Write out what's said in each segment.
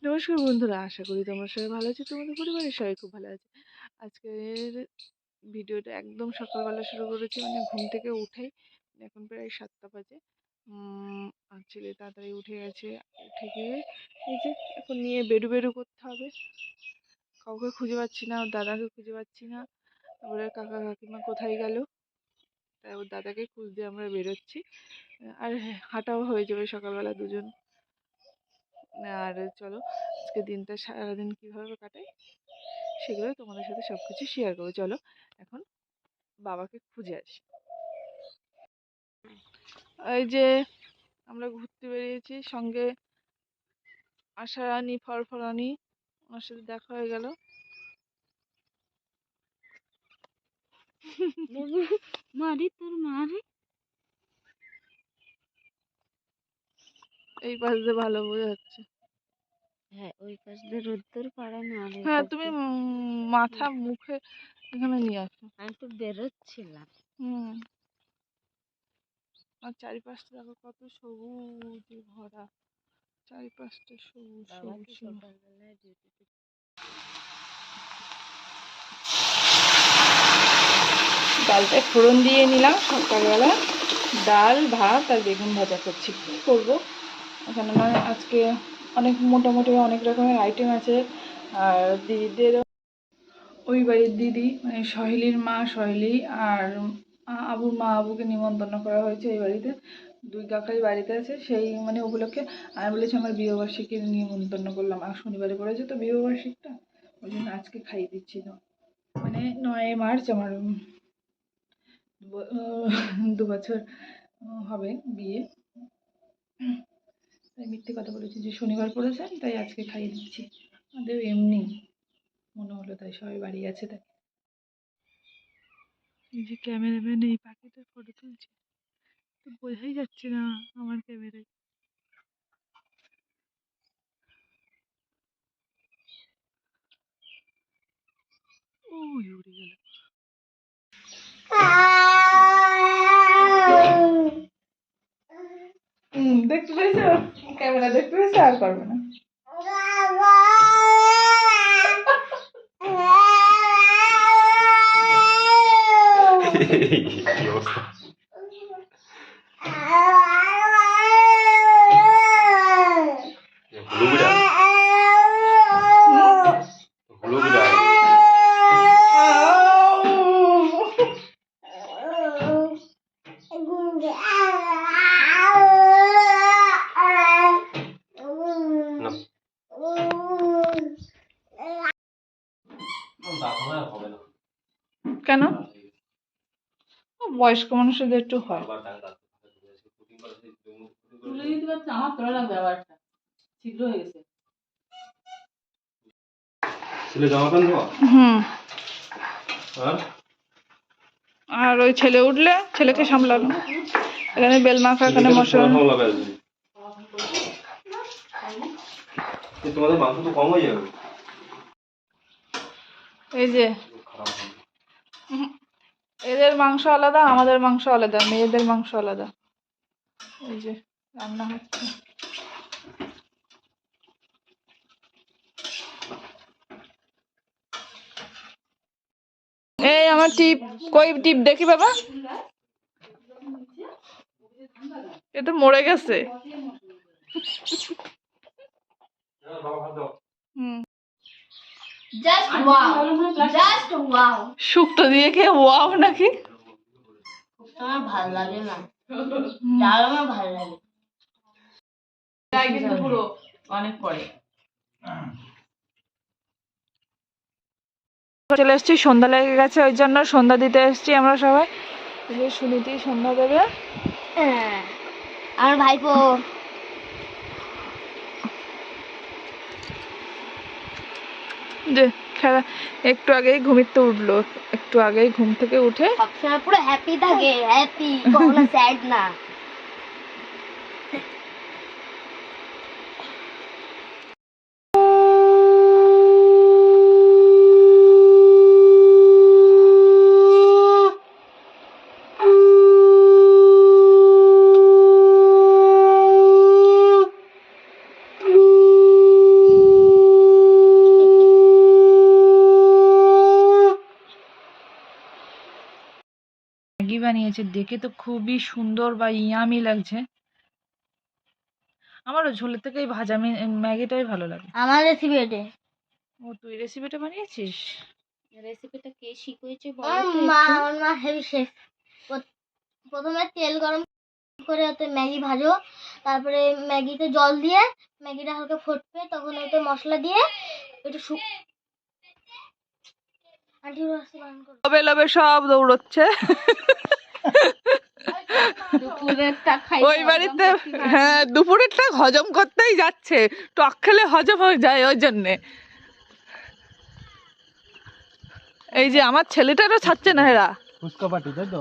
নমস্কার বন্ধুরা, আশা করি তোমরা সবাই ভালো আছো, তোমাদের পরিবারের সবাই খুব ভালো আছে। আজকের ভিডিওটা একদম সকালবেলা শুরু করেছি, মানে ঘুম থেকে উঠেই। এখন প্রায় 7টা বাজে। আর ছেলে তাড়াতাড়ি উঠে গেছে। উঠে গিয়ে এই যে এখন নিয়ে বেরু বেরু করতে হবে। কাউকে খুঁজে পাচ্ছি না, ওর দাদাকে খুঁজে পাচ্ছি না। তারপরে কাকা কাকিমা কোথায় গেল, তাই ওর দাদাকে খুঁজতে আমরা বেরোচ্ছি। আর হাঁটাও হয়ে যাবে সকালবেলা দুজন। আর চলো আজকে দিনটা সারাদিন কিভাবে কাটাই সেগুলো তোমাদের সাথে সবকিছু শেয়ার করবো। চলো এখন বাবাকে খুঁজে আসি। এই যে আমরা ঘুরতে বেরিয়েছি, সঙ্গে আশা রানী, ফরফরানি, ওনার সাথে দেখা হয়ে গেল। মারি তোর মারি। এই পাশ দিয়ে ভালো বোঝা যাচ্ছে। হ্যাঁ, ওই পাশ দিয়ে রোদ্দুর পড়ে না। আর এই হ্যাঁ, পাশ তুমি দিয়ে মাথা মুখে এখানে নিয়ে আসো। আমি তো বেরোচ্ছিলাম। আর চারিপাশটা দেখো কত সবুজে ভরা, চারিপাশটা সবুজ বাবা সবুজ কি সবুজ। সকালবেলায় ডিউটিতে ডালটা ফোড়ন দিয়ে নিলাম সকালবেলা। ডাল, ভাত আর বেগুন ভাজা করছি। কী করবো এখানে, মানে আজকে অনেক মোটামুটি অনেক রকমের আইটেম আছে। আর দিদিদের, ওই বাড়ির দিদি মানে সহেলির মা সহেলি আর আবুর মা আবুকে নিমন্ত্রণ করা হয়েছে এই বাড়িতে। দুই কাকাই বাড়িতে আছে, সেই মানে ওগুলোকে আমি বলেছি আমার বিবাহবার্ষিকী নিমন্ত্রণ করলাম। আর শনিবারে পড়েছে তো বিবাহবার্ষিকটা, ওই জন্য আজকে খাইয়ে দিচ্ছি। তো মানে 9 মার্চ আমার 2 বছর হবে বিয়ে। তাই মিথ্যে কথা বলেছি যে শনিবার পড়েছে, তাই আজকে খাইয়ে দিচ্ছি। আমাদের এমনি মনে হলো, তাই সবাই বাড়ি আছে তাই। এই যে ক্যামেরাম্যান এই পাখিটার ফটো তুলছে, তো বোঝাই যাচ্ছে না আমার ক্যামেরায়। ওই উড়ে গেল। দেখতে পেয়েছো, ক্যামেরা দেখতে পেয়েছো, আর করবে না। কি অবস্থা? হুলু বিড়াল, হুলু বিড়াল। কেন বয়স্ক মানুষদের একটু হয়। তুলে দিতে পারছে, আমার তোলা লাগবে আবার একটা ছিদ্র হয়ে গেছে। ছেলে জামা প্যান্ট ধোয়া? আর ওই ছেলে উঠলে ছেলেকে সামলানো। এখানে বেল মাখা, এখানে মশলা। তোমাদের মাংস তো কম হয়ে যাবে। এই যে এদের মাংস আলাদা, আমাদের মাংস আলাদা, মেয়েদের মাংস আলাদা। এই যে রান্না হচ্ছে। এই আমার টিপ কই, টিপ দেখি বাবা। এ তো মরে গেছে। শুক্তো দিয়ে খেয়ে ওয়াও নাকি? আমার ভালো লাগে না, ডাল আমার ভালো লাগে। কিন্তু পুরো অনেক পরে চলে এসছি, সন্ধ্যা লেগে গেছে, ওই জন্য সন্ধ্যা দিতে এসছি আমরা সবাই। সুনীতি সন্ধ্যা দেবে। আমার ভাইপো যে খেলা একটু আগেই ঘুমিতে উঠলো, একটু আগেই ঘুম থেকে উঠে সবসময় পুরো হ্যাপি থাকে, হ্যাপি, কখনো স্যাড না। বানিয়েছে, দেখে তো খুবই সুন্দর বা ইয়ামি লাগছে। আমারও ঝোলের থেকে এই ভাজা ম্যাগিটাই ভালো লাগে। আমার রেসিপি এটা। ও, তুই রেসিপিটা বানিয়েছিস? রেসিপিটা কে শিখিয়েছে আমার বলো তো মা একটু? আমার মা হেভি শেফ। প্রথমে তেল গরম করে ওতে ম্যাগি ভাজো, তারপরে ম্যাগিতে জল দিয়ে ম্যাগিটা হালকা ফুটবে, তখন ওতে মশলা দিয়ে একটু আন্টি রাস্তা বান করো। লবে লবে সব দৌড়চ্ছে। দুপুরেরটা খাই ওই বাড়িতে হ্যাঁ দুপুরেরটা হজম করতেই যাচ্ছে, টক খেলে হজম হয়ে যায় ওই জন্যে। এই যে আমার ছেলেটারও ছাড়ছে না এরা। ফুচকা পাটি তাই তো?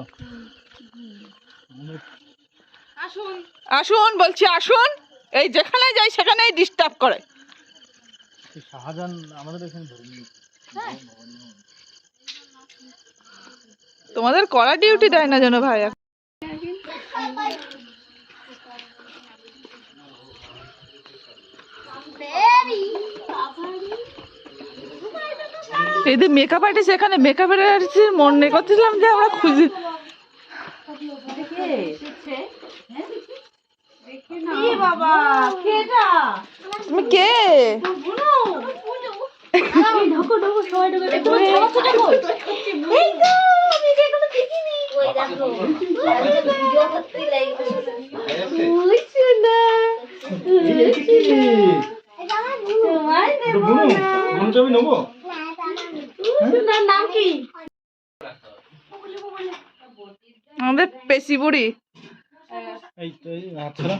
আসুন বলছি, আসুন। এই যেখানে যাই সেখানেই ডিস্টার্ব করে। শাহজাহান আমাদের এখানে ধরে নিয়ে তোমাদের কড়া ডিউটি দেয় না যেন ভাই। এই যে মেকআপ আর্টিস্ট, এখানে মেকআপ আর্টিস্ট মনে করছিলাম যে আমরা খুঁজি। বাবা কেডা? তুমি কে? ঢোকো ঢোকো সবাই ঢোকো। তোমার জামাটা কই? এই তো আমি এখনো দেখিনি। ওই দেখো ভিডিও করতে লাগবে। ওই শোনা আমি নেবো। শোনার নাম কি? আমাদের পেশি বুড়ি। এই তো এই আচ্ছা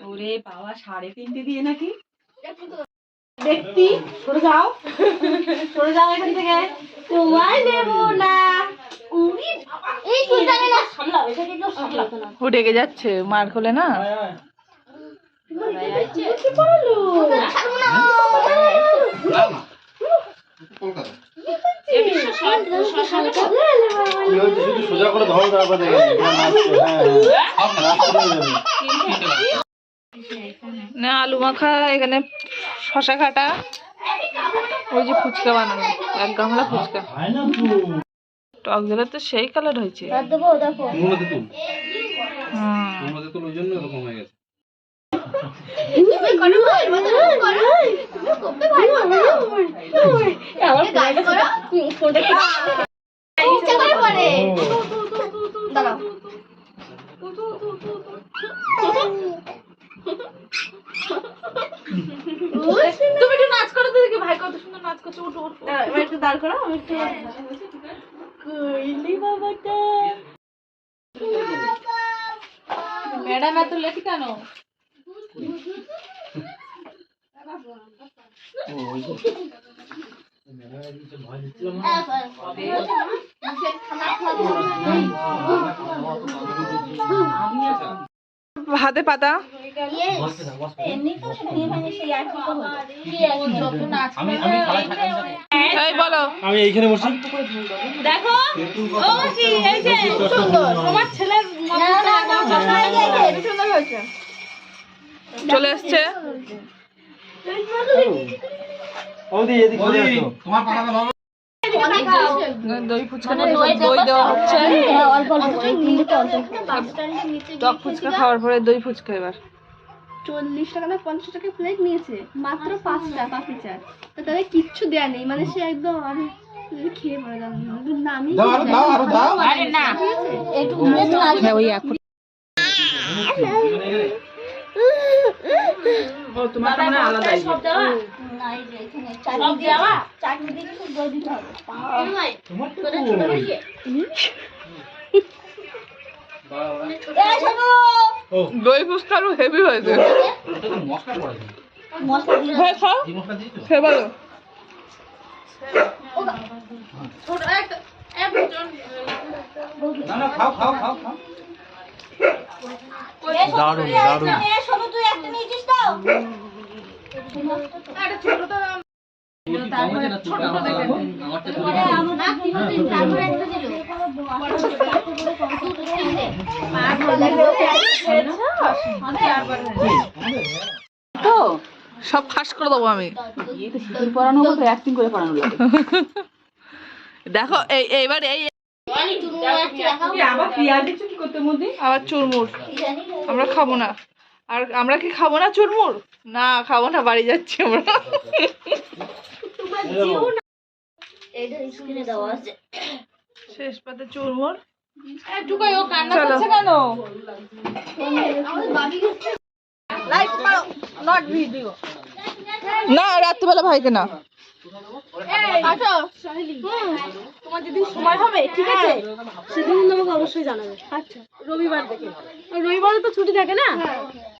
ওরে বাবা 3:30 দিয়ে নাকি? দেখতি সরে যাও, সরে যাও এখান থেকে। তোমায় দেব না। উনি এই তুই জানি না সামলাও, এটা কিন্তু সামলাও না। ও রেগে যাচ্ছে, মার খোলে না। কি বলো? ছাড়ো না। কলকাতা শশা কি হয়েছে? শুধু সোজা করে ধরো, তারপরে না আলু মাখা, এখানে শশা কাটা, ওই যে ফুচকা বানানো, এক গামলা ফুচকা। টক জলে তো সেই কালার হয়েছে। দেবো দেখো। মোমোতে তুল, হুম। মোমোতে তুল, ওই জন্য এরকম হয়ে গেছে। তুমি করো ভাই, মজা করো। তুমি করতে ভাই মজা। আমার গাইড করো। ফোনটা কি ইচ্ছা করে পড়ে। দাঁড়াও। তুমি একটু নাচ করো তো দেখি, ভাই কত সুন্দর নাচ করছে। উঠো উঠো, এবার একটু দাঁড় করো, আমি একটু কইলি বাবাটা। ম্যাডাম এত লেট কেন? হাতে পাতা। এমনি তো নিয়ে মানে সেই আর কি হলো। এই বলো। আমি এইখানে বসি। দেখো ও কি এই যে সুন্দর তোমার ছেলের না না না চশমা লাগিয়ে এই সুন্দর হয়েছে। চলে এসছে। ওদি এদিকে ঘুরে আসো। তোমার পাখাটা ভালো। দই ফুচকা, দই দেওয়া হচ্ছে। অল্প অল্প করে কিন্তু অল্প টক ফুচকা খাওয়ার পরে দই ফুচকা। এবার 40 টাকা না 50 টাকা প্লেট নিয়েছে, মাত্র 5 টাকা পাপড়ি চাট। তো তাদের কিচ্ছু দেয়া নেই, মানে সে একদম আমি খেয়ে পড়ে দাম নামই দাও আরো দাও আরো দাও। আরে না একটু ঘুরে তো না। ওই এখন ও তোমারটা মানে আলাদাই। সব দেওয়া না, এই যে এখানে চাটনি দেওয়া, চাটনি দিয়ে একটু দই দিতে হবে। এই ভাই তোদের ছোট হয়েছে। এই ছোট ও দই ফুচকা আরো হেভি হয়েছে। এটা তো মশলা পড়ে না। মশলা দিয়ে ভাই খাও, এই মশলা দিয়েছো? খেয়ে বলো। না না খাও খাও খাও খাও। দারুণ দারুণ। এই ছোট তুই একটা নিয়েছিস তো? না কি হলো তারপরে একটা দিল। তো সব ফাঁস করে দেবো আমি। পড়ানো হতো অ্যাক্টিং করে পড়ানো লাগে। দেখো এইবার আবার পেঁয়াজ দিচ্ছ কি করতে মধ্যে? আবার চুরমুর আমরা খাবো না। আর আমরা কি খাবো না চুরমুর? না খাবো না, বাড়ি যাচ্ছি আমরা। এটা স্ক্রিনে দেওয়া আছে। শেষ পাতে চুরমুর। টুকাই ও কান্না চলো। করছে কেন? আমাদের বাবি গেছে। লাইক মারো, নট ভিডিও। না রাত্রিবেলা ভাইকে না। আচ্ছা সাহেলি তোমার যেদিন সময় হবে ঠিক আছে সেদিন আমাকে অবশ্যই জানাবে। আচ্ছা রবিবার দেখে, রবিবারে তো ছুটি থাকে না।